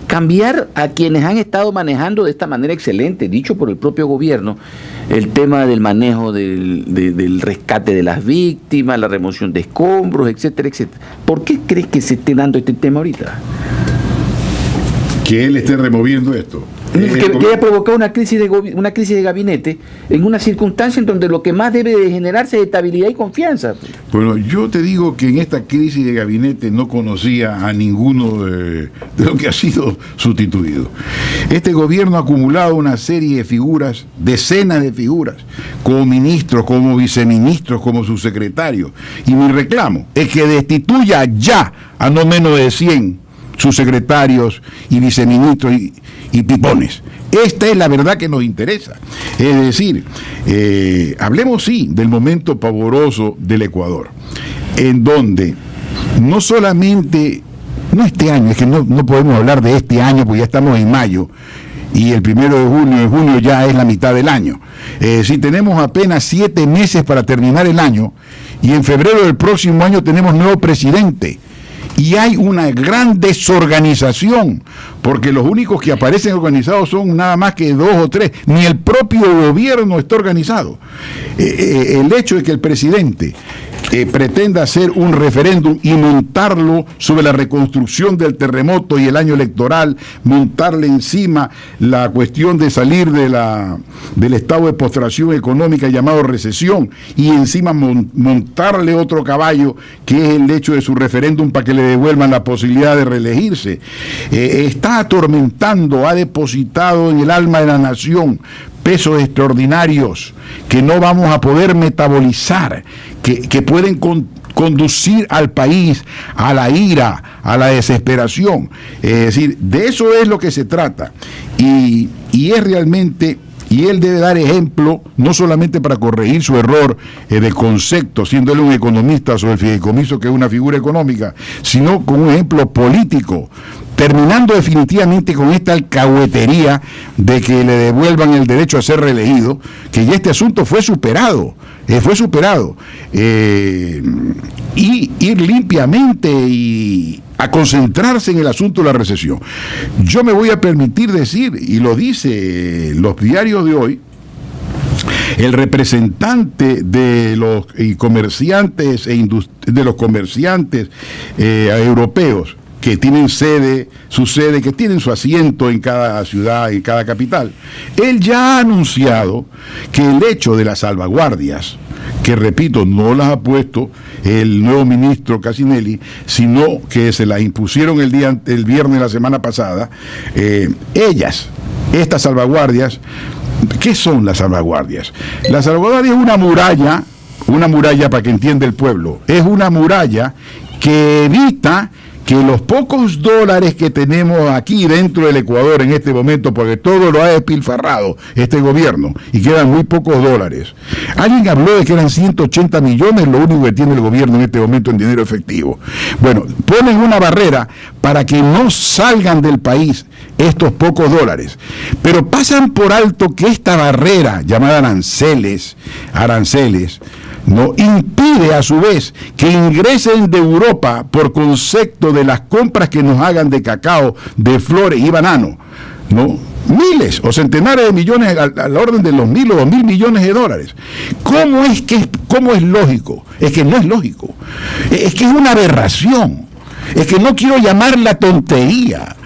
cambiar a quienes han estado manejando de esta manera excelente, dicho por el propio gobierno, el tema del manejo del rescate de las víctimas, la remoción de escombros, etcétera, etcétera. ¿Por qué crees que se esté dando este tema ahorita? Que él esté removiendo esto. Que haya provocado una crisis de gabinete en una circunstancia en donde lo que más debe de generarse es estabilidad y confianza. Bueno, yo te digo que en esta crisis de gabinete no conocía a ninguno de lo que ha sido sustituido. Este gobierno ha acumulado una serie de figuras, decenas de figuras, como ministros, como viceministros, como subsecretarios. Y mi reclamo es que destituya ya a no menos de 100 subsecretarios y viceministros y pipones. Esta es la verdad que nos interesa. Es decir, hablemos sí del momento pavoroso del Ecuador, en donde no solamente, no este año, es que no podemos hablar de este año porque ya estamos en mayo y el 1 de junio ya es la mitad del año. Si tenemos apenas 7 meses para terminar el año y en febrero del próximo año tenemos nuevo presidente. Y hay una gran desorganización, porque los únicos que aparecen organizados son nada más que 2 o 3, ni el propio gobierno está organizado. El hecho de que el presidente pretenda hacer un referéndum y montarlo sobre la reconstrucción del terremoto y el año electoral, montarle encima la cuestión de salir del estado de postración económica llamado recesión, y encima montarle otro caballo que es el hecho de su referéndum para que le devuelvan la posibilidad de reelegirse, está atormentando, ha depositado en el alma de la nación pesos extraordinarios que no vamos a poder metabolizar, que pueden conducir al país a la ira, a la desesperación. Es decir, de eso es lo que se trata. Y es realmente... Y él debe dar ejemplo, no solamente para corregir su error de concepto, siendo él un economista sobre el fideicomiso, que es una figura económica, sino con un ejemplo político, terminando definitivamente con esta alcahuetería de que le devuelvan el derecho a ser reelegido, que ya este asunto fue superado, y ir limpiamente y a concentrarse en el asunto de la recesión. Yo me voy a permitir decir, y lo dice los diarios de hoy, el representante de los comerciantes europeos que tienen que tienen su asiento en cada ciudad, en cada capital. Él ya ha anunciado que el hecho de las salvaguardias, que repito, no las ha puesto el nuevo ministro Cassinelli, sino que se las impusieron el viernes de la semana pasada, estas salvaguardias, ¿qué son las salvaguardias? La salvaguardia es una muralla para que entienda el pueblo, es una muralla que evita que los pocos dólares que tenemos aquí dentro del Ecuador en este momento, porque todo lo ha despilfarrado este gobierno y quedan muy pocos dólares. Alguien habló de que eran 180 millones lo único que tiene el gobierno en este momento en dinero efectivo. Bueno, ponen una barrera para que no salgan del país estos pocos dólares, pero pasan por alto que esta barrera llamada aranceles, no impide a su vez que ingresen de Europa por concepto de las compras que nos hagan de cacao, de flores y banano, ¿no? Miles o centenares de millones a la orden de los 1.000 o 2.000 millones de dólares. ¿Cómo es lógico? Es que no es lógico. Es que es una aberración. Es que no quiero llamarla tontería.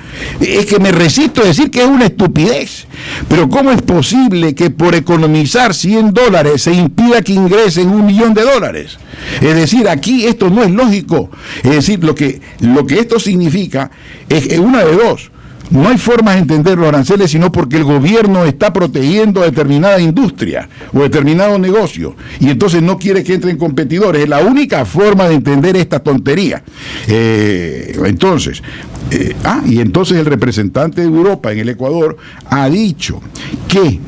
Es que me resisto a decir que es una estupidez. Pero ¿cómo es posible que por economizar 100 dólares se impida que ingresen $1 millón? Es decir, aquí esto no es lógico. Es decir, lo que esto significa es una de dos. No hay forma de entender los aranceles, sino porque el gobierno está protegiendo a determinada industria o determinado negocio y entonces no quiere que entren competidores. Es la única forma de entender esta tontería. Entonces el representante de Europa en el Ecuador ha dicho que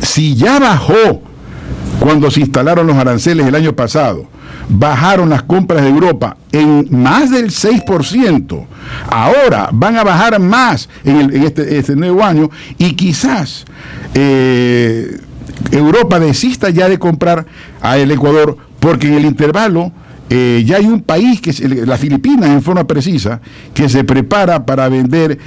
si ya bajó cuando se instalaron los aranceles el año pasado, bajaron las compras de Europa en más del 6%, ahora van a bajar más en este nuevo año y quizás Europa desista ya de comprar a el Ecuador porque en el intervalo ya hay un país, las Filipinas en forma precisa, que se prepara para vender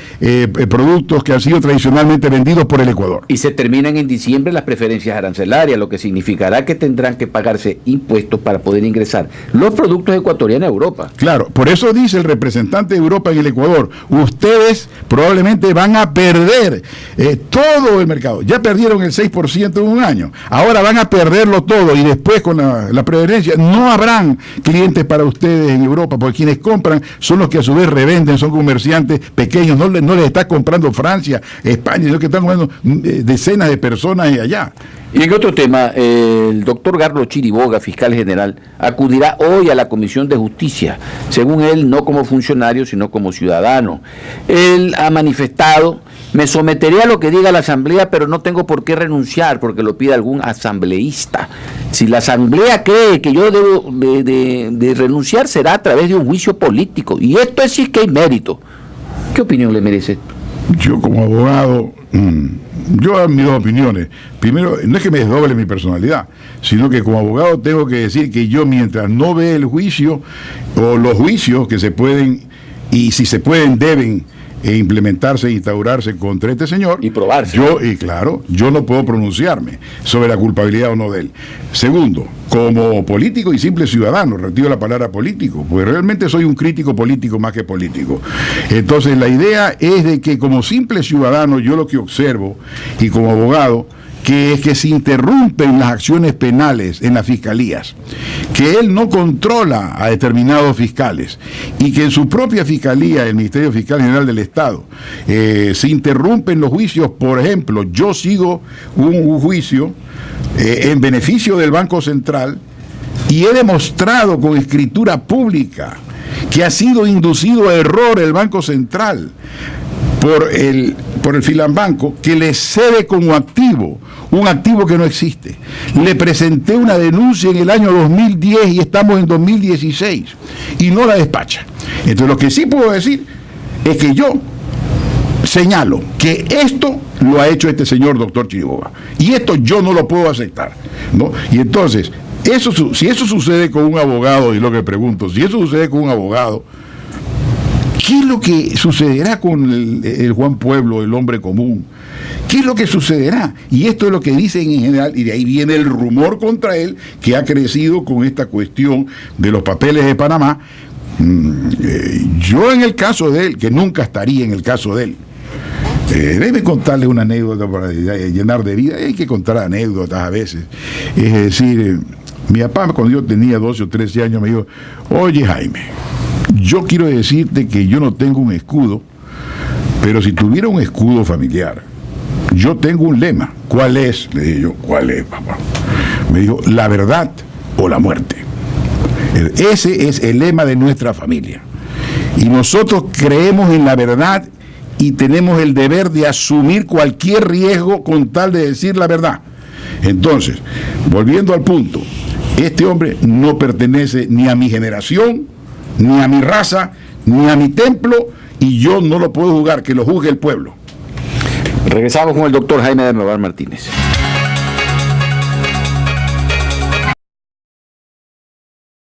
productos que han sido tradicionalmente vendidos por el Ecuador. Y se terminan en diciembre las preferencias arancelarias, lo que significará que tendrán que pagarse impuestos para poder ingresar los productos ecuatorianos a Europa. Claro, por eso dice el representante de Europa en el Ecuador, ustedes probablemente van a perder todo el mercado. Ya perdieron el 6% en un año, ahora van a perderlo todo y después con la preferencia no habrán clientes para ustedes en Europa, porque quienes compran son los que a su vez revenden, son comerciantes pequeños, no les está comprando Francia, España, sino que están comprando decenas de personas allá. Y en otro tema, el doctor Carlos Chiriboga, fiscal general, acudirá hoy a la Comisión de Justicia, según él, no como funcionario, sino como ciudadano. Él ha manifestado: me someteré a lo que diga la Asamblea, pero no tengo por qué renunciar, porque lo pida algún asambleísta. Si la Asamblea cree que yo debo de renunciar, será a través de un juicio político. Y esto es sí que hay mérito. ¿Qué opinión le merece? Yo como abogado, yo mis dos opiniones. Primero, no es que me desdoble mi personalidad, sino que como abogado tengo que decir que yo, mientras no ve el juicio o los juicios que se pueden, y si se pueden, deben implementarse e instaurarse contra este señor y probarse. Yo no puedo pronunciarme sobre la culpabilidad o no de él. Segundo, como político y simple ciudadano, retiro la palabra político, pues realmente soy un crítico político más que político. Entonces la idea es de que como simple ciudadano yo lo que observo, y como abogado, que es que se interrumpen las acciones penales en las fiscalías, que él no controla a determinados fiscales y que en su propia fiscalía, el Ministerio Fiscal General del Estado, se interrumpen los juicios. Por ejemplo, yo sigo un juicio en beneficio del Banco Central y he demostrado con escritura pública que ha sido inducido a error el Banco Central por el Filambanco, que le cede como activo un activo que no existe. Le presenté una denuncia en el año 2010 y estamos en 2016 y no la despacha. Entonces lo que sí puedo decir es que yo señalo que esto lo ha hecho este señor doctor Chiriboga y esto yo no lo puedo aceptar, ¿no? Y entonces si eso sucede con un abogado, y lo que pregunto, si eso sucede con un abogado, ¿qué es lo que sucederá con el Juan Pueblo, el hombre común? ¿Qué es lo que sucederá? Y esto es lo que dicen en general, y de ahí viene el rumor contra él, que ha crecido con esta cuestión de los papeles de Panamá. Yo en el caso de él, que nunca estaría en el caso de él, debe contarle una anécdota para llenar de vida. Hay que contar anécdotas a veces. Es decir, mi papá cuando yo tenía 12 o 13 años me dijo: oye Jaime, yo quiero decirte que yo no tengo un escudo, pero si tuviera un escudo familiar, yo tengo un lema. ¿Cuál es? Le dije yo. ¿Cuál es, papá? Me dijo: la verdad o la muerte. Ese es el lema de nuestra familia. Y nosotros creemos en la verdad y tenemos el deber de asumir cualquier riesgo con tal de decir la verdad. Entonces, volviendo al punto, este hombre no pertenece ni a mi generación, ni a mi raza, ni a mi templo, y yo no lo puedo juzgar, que lo juzgue el pueblo. Regresamos con el doctor Jaime de Almodovar Martínez.